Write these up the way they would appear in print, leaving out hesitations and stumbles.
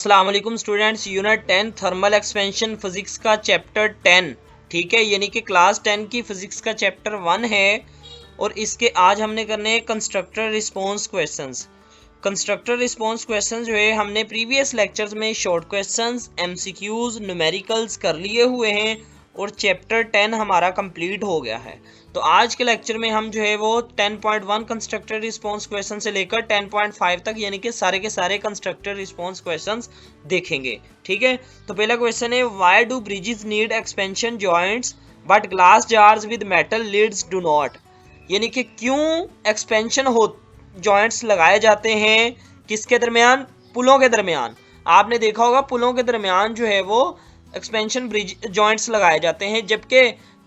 अस्सलाम वालेकुम students, unit 10 thermal expansion physics का चैप्टर 10, ठीक है, यानी कि क्लास 10 की फिजिक्स का चैप्टर 1 है। और इसके आज हमने करने हैं constructor response questions. Constructor response questions जो है हमने प्रीवियस लेक्चर्स में शॉर्ट क्वेश्चंस, एमसीक्यूज, न्यूमेरिकल्स कर लिए हुए हैं और चैप्टर 10 हमारा कंप्लीट हो गया है। तो आज के लेक्चर में हम जो है वो 10.1 कंस्ट्रक्टर रिस्पॉन्स क्वेश्चन से लेकर 10.5 तक यानी कि सारे के सारे कंस्ट्रक्टर रिस्पॉन्स क्वेश्चंस देखेंगे, ठीक है। तो पहला क्वेश्चन है, why do bridges need expansion joints but glass jars with metal lids do not. यानी कि क्यों एक्सपेंशन हो जॉइंट्स लगाए जाते हैं, किसके दरमियान? पुलों के दरमियान। आपने देखा होगा पुलों के दरमियान जो है वो एक्सपेंशन ब्रिज जॉइंट्स लगाए जाते हैं, जबकि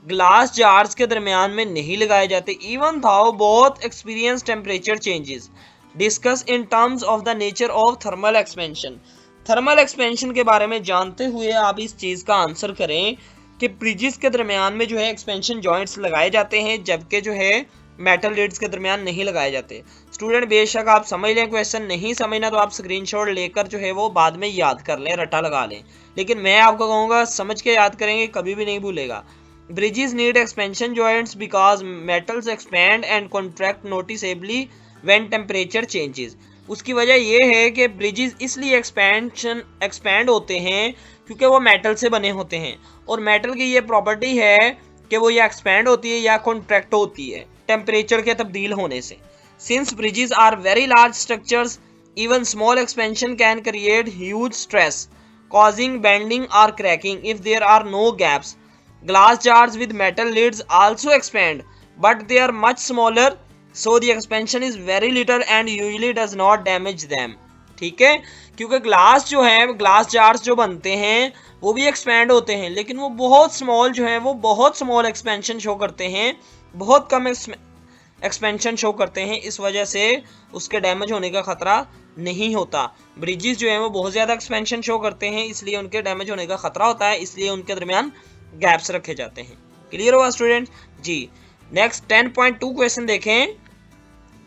ग्लास जार्स के दरमियान में नहीं लगाए जाते। Even though both experience temperature changes. Discuss in terms of the nature of thermal expansion. Thermal expansion के बारे में जानते हुए आप इस चीज़ का आंसर करें कि ब्रिजेस के दरमियान में जो है एक्सपेंशन जॉइंट्स लगाए जाते हैं, जबकि जो है मेटल लिड्स के दरमियान नहीं लगाए जाते। स्टूडेंट बेशक आप समझ लें, क्वेश्चन नहीं समझना तो आप स्क्रीनशॉट लेकर जो है वो बाद में याद कर लें, रटा लगा लें, लेकिन मैं आपको कहूँगा समझ के याद करेंगे, कभी भी नहीं भूलेगा। Bridges need expansion joints because metals expand and contract noticeably when temperature changes। उसकी वजह यह है कि ब्रिजेस इसलिए एक्सपैंड होते हैं क्योंकि वो मेटल से बने होते हैं, और मेटल की ये प्रॉपर्टी है कि वो या एक्सपैंड होती है या कॉन्ट्रैक्ट होती है टेम्परेचर के तब्दील होने से। Since bridges are very large structures, even small expansion can create huge stress causing bending or cracking if there are no gaps. Glass jars with metal lids also expand, but they are much smaller, so the expansion is very little and usually does not damage them। ठीक है, क्योंकि glass जो है, glass jars जो बनते हैं वो भी एक्सपैंड होते हैं, लेकिन वो बहुत स्मॉल जो है वो बहुत स्मॉल एक्सपेंशन शो करते हैं, बहुत कम एक्सपेंशन शो करते हैं। इस वजह से उसके डैमेज होने का खतरा नहीं होता। ब्रिजेस जो है वो बहुत ज़्यादा एक्सपेंशन शो करते हैं, इसलिए उनके डैमेज होने का खतरा होता है, इसलिए उनके दरमियान गैप्स रखे जाते हैं। क्लियर हुआ स्टूडेंट जी। नेक्स्ट 10.2 क्वेश्चन देखें,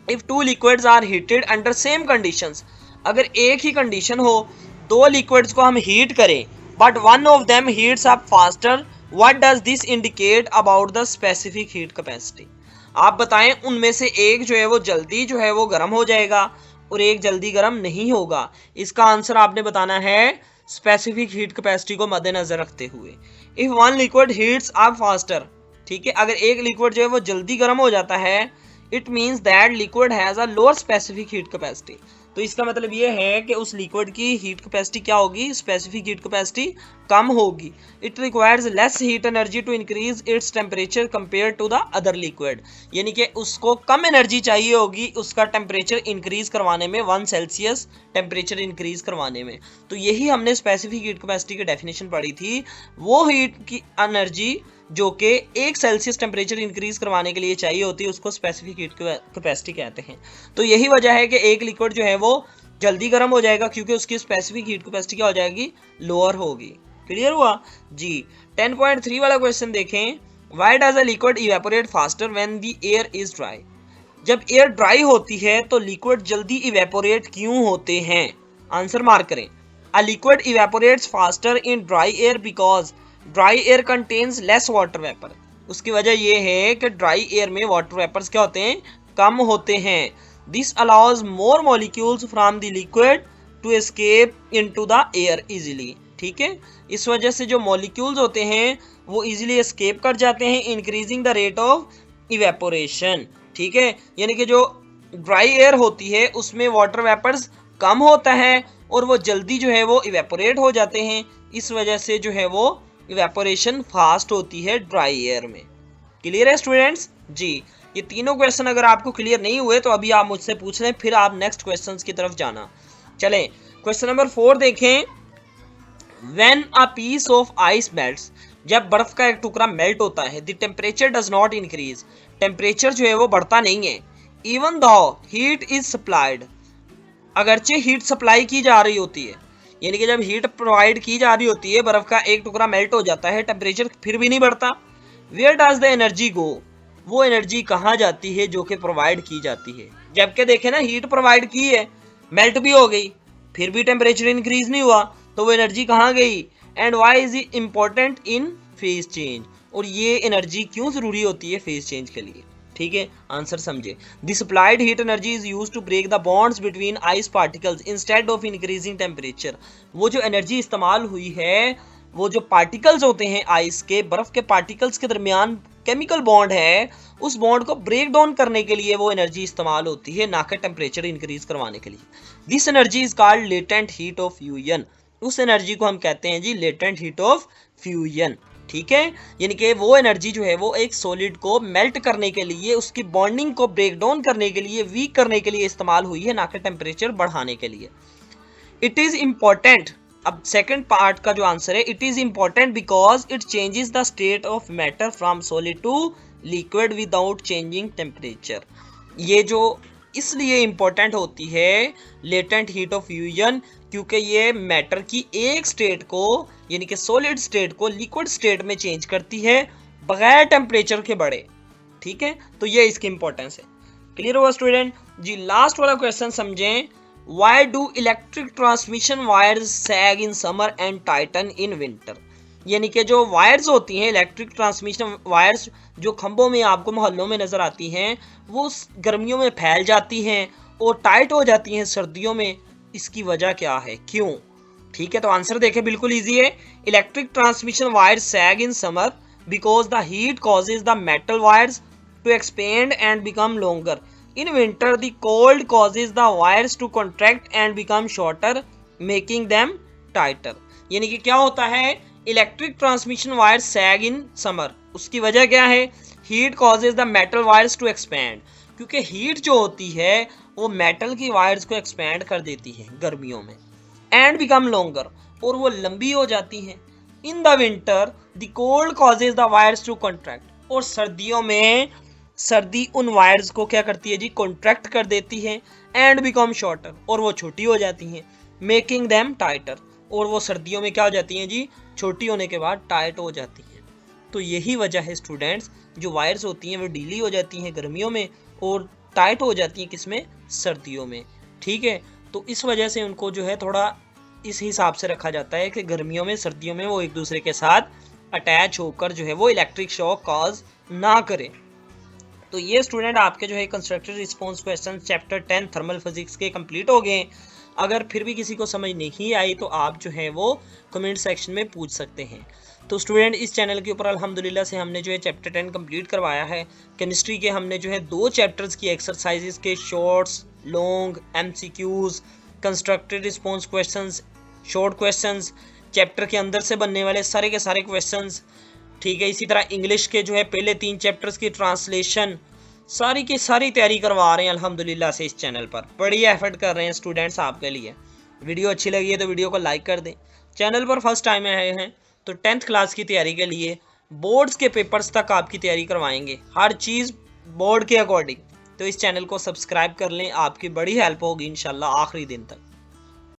if two liquids are heated under same conditions. अगर एक ही कंडीशन हो, दो लिक्विड्स को हम हीट करें but one of them heats up faster, what does this indicate about the specific heat capacity. आप बताएं उनमें से एक जो है वो जल्दी जो है वो गर्म हो जाएगा और एक जल्दी गर्म नहीं होगा। इसका आंसर आपने बताना है स्पेसिफिक हीट कैपेसिटी को मद्देनजर रखते हुए। If one liquid heats up faster, ठीक है, अगर एक लिक्विड जो है वो जल्दी गर्म हो जाता है, it means that liquid has a lower specific heat capacity. तो इसका मतलब ये है कि उस लिक्विड की हीट कैपेसिटी क्या होगी? स्पेसिफिक हीट कैपेसिटी कम होगी। It requires less heat energy to increase its temperature compare to the other liquid. यानी कि उसको कम एनर्जी चाहिए होगी उसका टेम्परेचर इंक्रीज करवाने में, 1 सेल्सियस टेम्परेचर इंक्रीज करवाने में। तो यही हमने स्पेसिफिक हीट कैपेसिटी की डेफिनेशन पढ़ी थी। वो हीट की एनर्जी जो कि 1 सेल्सियस टेम्परेचर इंक्रीज करवाने के लिए चाहिए होती है, उसको स्पेसिफिक हीट कैपेसिटी कहते हैं। तो यही वजह है कि एक लिक्विड जो है वो जल्दी गर्म हो जाएगा क्योंकि उसकी स्पेसिफिक हीट कैपेसिटी क्या हो जाएगी? लोअर होगी। क्लियर हुआ जी। 10.3 वाला क्वेश्चन देखें, why does a liquid evaporate faster when the air is dry. जब एयर ड्राई होती है तो लिक्विड जल्दी इवेपोरेट क्यों होते हैं? आंसर मार्क करें। A liquid evaporates faster in dry air because dry air contains less water vapour. उसकी वजह यह है कि ड्राई एयर में वाटर वेपर्स क्या होते हैं? कम होते हैं। This allows more molecules from the liquid to escape into the air easily. ठीक है, इस वजह से जो मॉलिक्यूल्स होते हैं वो इजीली एस्केप कर जाते हैं, increasing the rate of evaporation. ठीक है, यानी कि जो ड्राई एयर होती है उसमें वाटर वेपर्स कम होता है और वो जल्दी जो है वो इवेपोरेट हो जाते हैं। इस वजह से जो है वो इवेपोरेशन फास्ट होती है ड्राई एयर में। क्लियर है स्टूडेंट्स जी। ये तीनों क्वेश्चन अगर आपको क्लियर नहीं हुए तो अभी आप मुझसे पूछ लें, फिर आप नेक्स्ट क्वेश्चंस की तरफ जाना। चलें, क्वेश्चन नंबर 4 देखें, when a piece of ice melts. जब बर्फ का एक टुकड़ा मेल्ट होता है, the temperature does not increase. Temperature जो है वो बढ़ता नहीं है। Even though heat is supplied, अगरचे हीट सप्लाई की जा रही होती है, यानी कि जब हीट प्रोवाइड की जा रही होती है, बर्फ का एक टुकड़ा मेल्ट हो जाता है, टेम्परेचर फिर भी नहीं बढ़ता। वेयर डज द एनर्जी गो, वो एनर्जी कहाँ जाती है जो कि प्रोवाइड की जाती है। जबकि देखें ना, हीट प्रोवाइड की है, मेल्ट भी हो गई, फिर भी टेम्परेचर इंक्रीज नहीं हुआ, तो वो एनर्जी कहाँ गई? And why is it important in phase change, और ये एनर्जी क्यों जरूरी होती है फेज चेंज के लिए? ठीक है, आंसर समझे। The supplied heat energy is used to break the bonds between ice particles instead of increasing temperature. वो जो एनर्जी इस्तेमाल हुई है, वो जो पार्टिकल्स होते हैं आइस के, बर्फ के पार्टिकल्स के दरमियान केमिकल बॉन्ड है, उस बॉन्ड को ब्रेक डाउन करने के लिए वो एनर्जी इस्तेमाल होती है, ना कि टेम्परेचर इंक्रीज करवाने के लिए। This energy is called latent heat of fusion. उस एनर्जी को हम कहते हैं जी लेटेंट हीट ऑफ फ्यूजन। ठीक है, यानी कि वो एनर्जी जो है वो एक सॉलिड को मेल्ट करने के लिए, उसकी बॉन्डिंग को ब्रेक डाउन करने के लिए, वीक करने के लिए इस्तेमाल हुई है, ना कि टेम्परेचर बढ़ाने के लिए। इट इज इंपॉर्टेंट, अब सेकंड पार्ट का जो आंसर है, it is important because it changes the state of matter from solid to liquid without changing temperature. ये जो इसलिए इंपॉर्टेंट होती है लेटेंट हीट ऑफ फ्यूजन, क्योंकि ये मैटर की एक स्टेट को, यानी कि सॉलिड स्टेट को लिक्विड स्टेट में चेंज करती है बगैर टेम्परेचर के बढ़े। ठीक है, तो ये इसकी इंपॉर्टेंस है। क्लियर हुआ स्टूडेंट जी? लास्ट वाला क्वेश्चन समझें। Why do electric transmission wires sag in summer and tighten in winter? यानी कि जो वायर्स होती हैं, इलेक्ट्रिक ट्रांसमिशन वायर्स जो खंभों में आपको मोहल्लों में नजर आती हैं, वो गर्मियों में फैल जाती हैं और टाइट हो जाती हैं सर्दियों में। इसकी वजह क्या है, क्यों? ठीक है, तो आंसर देखें, बिल्कुल इजी है। Electric transmission wires sag in summer because the heat causes the metal wires to expand and become longer. In winter, the cold causes the wires to contract and become shorter, making them tighter. यानी कि क्या होता है, electric transmission wire sag in summer, उसकी वजह क्या है? Heat causes the metal wires to expand, क्योंकि हीट जो होती है वो मेटल की वायर्स को एक्सपैंड कर देती है गर्मियों में, एंड बिकम लॉन्गर, और वो लंबी हो जाती हैं। In the winter the cold causes the wires to contract, और सर्दियों में सर्दी उन वायर्स को क्या करती है जी? कॉन्ट्रैक्ट कर देती है, एंड बिकम शॉर्टर, और वो छोटी हो जाती हैं, मेकिंग देम टाइटर, और वो सर्दियों में क्या हो जाती हैं जी? छोटी होने के बाद टाइट हो जाती हैं। तो यही वजह है स्टूडेंट्स, जो वायर्स होती हैं वो ढीली हो जाती हैं गर्मियों में और टाइट हो जाती हैं किसमें? सर्दियों में। ठीक है, तो इस वजह से उनको जो है थोड़ा इस हिसाब से रखा जाता है कि गर्मियों में सर्दियों में वो एक दूसरे के साथ अटैच होकर जो है वो इलेक्ट्रिक शॉक कॉज ना करे। तो ये स्टूडेंट आपके जो है constructed response question chapter 10 thermal physics के कंप्लीट हो गए। अगर फिर भी किसी को समझ नहीं आई तो आप जो है वो कमेंट सेक्शन में पूछ सकते हैं। तो स्टूडेंट, इस चैनल के ऊपर अल्हम्दुलिल्लाह से हमने जो है चैप्टर 10 कंप्लीट करवाया है। केमिस्ट्री के हमने जो है 2 चैप्टर्स की एक्सरसाइजेस के shorts, long, MCQs, constructed response questions, short questions, chapter के अंदर से बनने वाले सारे के सारे क्वेश्चंस। ठीक है, इसी तरह इंग्लिश के जो है पहले 3 चैप्टर्स की ट्रांसलेशन, सारी की सारी तैयारी करवा रहे हैं अल्हम्दुलिल्लाह से इस चैनल पर। बड़ी एफर्ट कर रहे हैं स्टूडेंट्स आपके लिए। वीडियो अच्छी लगी है तो वीडियो को लाइक कर दें। चैनल पर फर्स्ट टाइम आए हैं तो 10th क्लास की तैयारी के लिए बोर्ड्स के पेपर्स तक आपकी तैयारी करवाएंगे, हर चीज़ बोर्ड के अकॉर्डिंग। तो इस चैनल को सब्सक्राइब कर लें, आपकी बड़ी हेल्प होगी इंशाल्लाह आखिरी दिन तक।